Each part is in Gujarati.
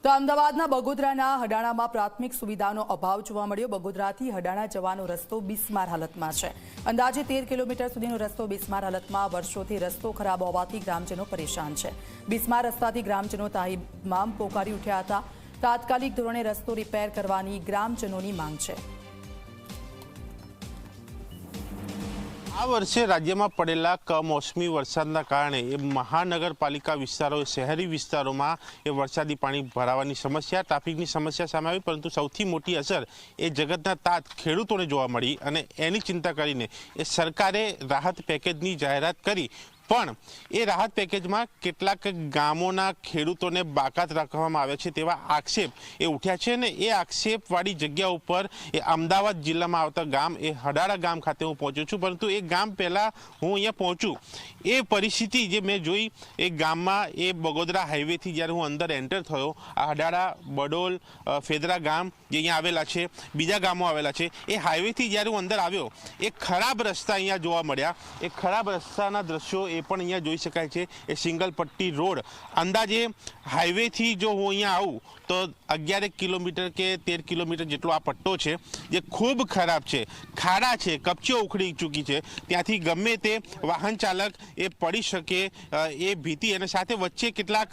તો અમદાવાદના બગોદરાના હડાણામાં પ્રાથમિક સુવિધાનો અભાવ જોવા મળ્યો। બગોદરાથી હડાણા જવાનો રસ્તો બિસ્માર હાલતમાં છે। અંદાજે 13 કિલોમીટર સુધીનો રસ્તો બિસ્માર હાલતમાં। વર્ષોથી રસ્તો ખરાબ હોવાથી ગ્રામજનો પરેશાન છે। બિસ્માર રસ્તાથી ગ્રામજનો તાહીમામ પોકારી ઉઠ્યા હતા। તાત્કાલિક ધોરણે રસ્તો રિપેર કરવાની ગ્રામજનોની માંગ છે। આ વર્ષે રાજ્યમાં પડેલા કમોસમી વરસાદના કારણે એ મહાનગરપાલિકા વિસ્તારો શહેરી વિસ્તારોમાં એ વરસાદી પાણી ભરાવાની સમસ્યા ટ્રાફિકની સમસ્યા સામે આવી, પરંતુ સૌથી મોટી અસર એ જગતના તાત ખેડૂતોને જોવા મળી અને એની ચિંતા કરીને એ સરકારે રાહત પેકેજની જાહેરાત કરી। પણ એ રાહત પેકેજમાં કેટલાક ગામોના ખેડૂતોને બાકાત રાખવામાં આવ્યા છે તેવા આક્ષેપ એ ઉઠ્યા છે અને એ આક્ષેપવાળી જગ્યા ઉપર એ અમદાવાદ જિલ્લામાં આવતા ગામ એ હડાણા ગામ ખાતે હું પહોંચ્યો છું। પરંતુ એ ગામ પહેલાં હું અહીંયા પહોંચું એ પરિસ્થિતિ જે મેં જોઈ એ ગામમાં એ બગોદરા હાઈવેથી જ્યારે હું અંદર એન્ટર થયો, આ હડાણા, બડોલ, ફેદરા ગામ જે અહીંયા આવેલા છે, બીજા ગામો આવેલા છે, એ હાઈવેથી જ્યારે હું અંદર આવ્યો એ ખરાબ રસ્તા અહીંયા જોવા મળ્યા। એ ખરાબ રસ્તાના દ્રશ્યો એ પણ અહીંયા જોઈ શકાય છે। એ સિંગલ પટ્ટી રોડ અંદાજે હાઈવેથી જો હું અહીંયા આવું તો 11 કિલોમીટર કે 13 કિલોમીટર જેટલો આ પટ્ટો છે જે ખૂબ ખરાબ છે, ખાડા છે, કપચીઓ ઉખડી ચૂકી છે, ત્યાંથી ગમે તે વાહન ચાલક એ પડી શકે એ ભીતિ, અને સાથે વચ્ચે કેટલાક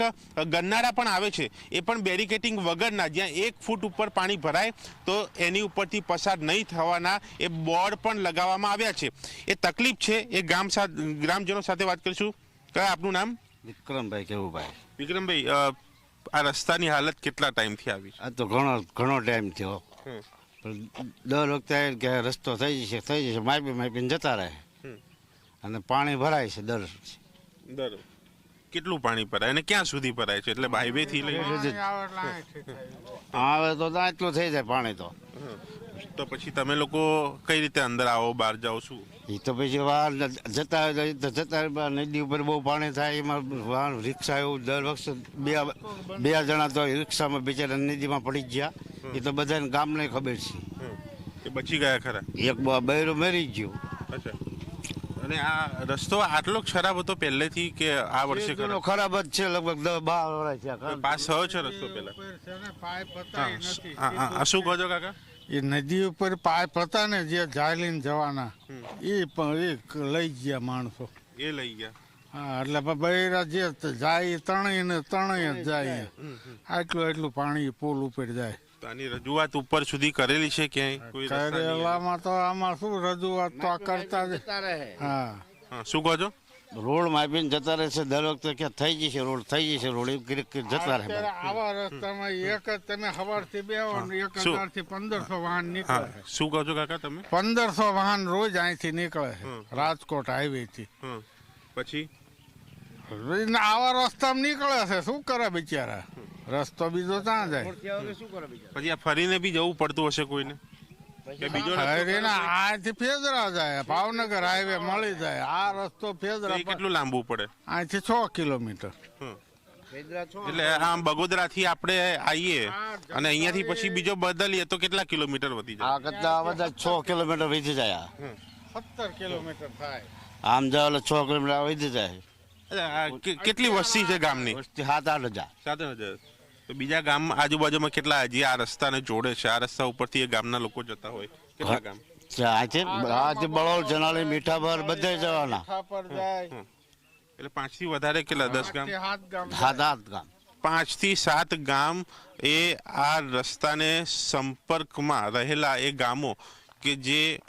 ગન્નાળા પણ આવે છે એ પણ બેરિકેટિંગ વગરના, જ્યાં 1 ફૂટ ઉપર પાણી ભરાય તો એની ઉપરથી પસાર નહીં થવાના એ બોર્ડ પણ લગાવવામાં આવ્યા છે। એ તકલીફ છે એ ગ્રામજનો સાથે વાત કરીશું। કયા આપનું નામ? વિક્રમભાઈ કેવુભાઈ। વિક્રમભાઈ, આ રસ્તાની હાલત કેટલા ટાઈમથી આવી? આ તો ઘણો ટાઈમ થયો, દર વખતે કે રસ્તો થઈ જશે માપીને જતા રહે અને પાણી ભરાય છે દર કેટલું પાણી ભરાય અને ક્યાં સુધી ભરાય છે? એટલે હાઈવે થી લઈને આવે તો આટલું થઈ જાય પાણી તો પછી તમે લોકો કઈ રીતે અંદર આવો, બહાર જાઓ? શું એ તો પછી વાહન જતા નદી ઉપર બહુ પાણી થાય, એમાં વાહન રિક્ષા એવું દર વખતે બે જણા તો રિક્ષામાં બિચારા નદીમાં પડી ગયા। એ તો બધાને ગામને ખબર છે। બચી ગયા ખરા? એક બૈરું મરી ગયું। અચ્છા, અને આ રસ્તો આટલો ખરાબ હતો પહેલેથી કે આ વર્ષે ખરાબ જ છે? લગભગ 10-12 વર્ષ થયા। પાસ થયો છે રસ્તો પહેલા? શું કહો છો કાકા? એ નદી ઉપર પાઇપ હતા ને જે જાળીને જવાના, એ પણ લઈ ગયા માણસો, એ લઈ ગયા। હા, એટલે બૈરા જે જાય તણાઈને જ જાય, આટલું પાણી પુલ ઉપર જાય। આની રજૂઆત ઉપર સુધી કરેલી છે ક્યાંય? કરેલામાં તો આમાં શું રજૂઆત તો કરતા જ। હા, શું કહો છો? રોડ માપીને જતા રહે છે દર વખતે કે થઈ જશે રોડ જતા રહે। આવા રસ્તામાં એક જ તમે સવારથી બેહો 1000 થી 1500 વાહન નીકળે। શું કહો છો કાકા તમે? 1500 વાહન રોજ અહીંથી નીકળે છે રાજકોટ હાઈવે થી। પછી આવા રસ્તામાં નીકળે છે, શું કરે બિચારા? રસ્તો બીજો ક્યાં જાય? પછી આ ફરીને બી જવું પડતું હશે કોઈને? અહીંથી ફેદરા જાય, ભાવનગર હાઈવે મળી જાય। આ રસ્તો ફેદરા કેટલું લાંબુ પડે? અહીંથી 6 કિલોમીટર। એટલે આમ બગોદરા થી આપણે આવીએ અને અહીંયાથી પછી બીજો બદલીએ તો કેટલા કિલોમીટર વધી જાય? આ કરતા બધા 6 કિલોમીટર વધી જાય। 17 કિલોમીટર થાય આમ જાવ એટલે 6 કિલોમીટર વધી જાય। કેટલી વસ્તી છે ગામની? 7-8 હજાર। 7,000। તો બીજા ગામ આજુબાજુમાં કેટલા હજી આ રસ્તાને જોડે છે? આ રસ્તા ઉપરથી એ ગામના લોકો જતા હોય કેટલા ગામ? બળોલ, જનાળી, મીઠાભર બધે જવાના। એટલે 5 થી વધારે કેટલા? 10 ગામ? 7 ગામ। 5 થી 7 ગામ એ આ રસ્તાને સંપર્કમાં રહેલા એ ગામો કે જે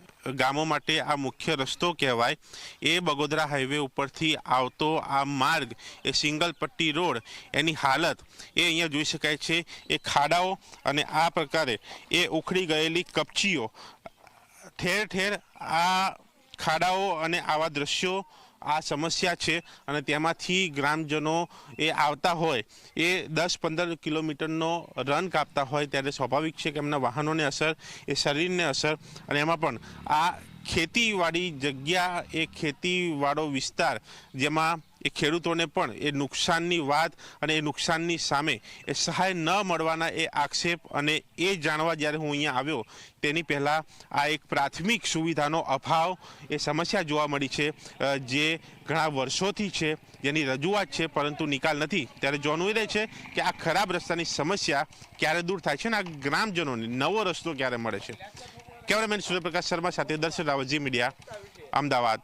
ગામો માટે આ મુખ્ય રસ્તો કહેવાય, એ બગોદરા હાઈવે ઉપરથી આવતો આ માર્ગ એ સિંગલ પટ્ટી રોડ, એની હાલત એ અહીંયા જોઈ શકાય છે। એ ખાડાઓ અને આ પ્રકારે એ ઉખડી ગયેલી કપચીઓ, ઠેર ઠેર આ ખાડાઓ અને આવા દ્રશ્યો, આ સમસ્યા છે। અને તેમાંથી ગ્રામજનો એ આવતા હોય એ 10-15 કિલોમીટરનો રન કાપતા હોય ત્યારે સ્વાભાવિક છે કે એમના વાહનોને અસર, એ શરીરને અસર, અને એમાં પણ આ ખેતીવાડી જગ્યા, એ ખેતીવાળો વિસ્તાર જેમાં એ ખેડૂતોને પણ એ નુકસાનની વાત અને એ નુકસાનની સામે એ સહાય ન મળવાના એ આક્ષેપ અને એ જાણવા જ્યારે હું અહીંયા આવ્યો તેની પહેલાં આ એક પ્રાથમિક સુવિધાનો અભાવ એ સમસ્યા જોવા મળી છે જે ઘણા વર્ષોથી છે, જેની રજૂઆત છે પરંતુ નિકાલ નથી. ત્યારે જોવાનું એ રહે છે કે આ ખરાબ રસ્તાની સમસ્યા ક્યારે દૂર થાય છે અને આ ગ્રામજનોને નવો રસ્તો ક્યારે મળે છે. કેમેરામેન સૂર્યપ્રકાશ શર્મા સાથે દર્શન રાવત, જી મીડિયા, અમદાવાદ.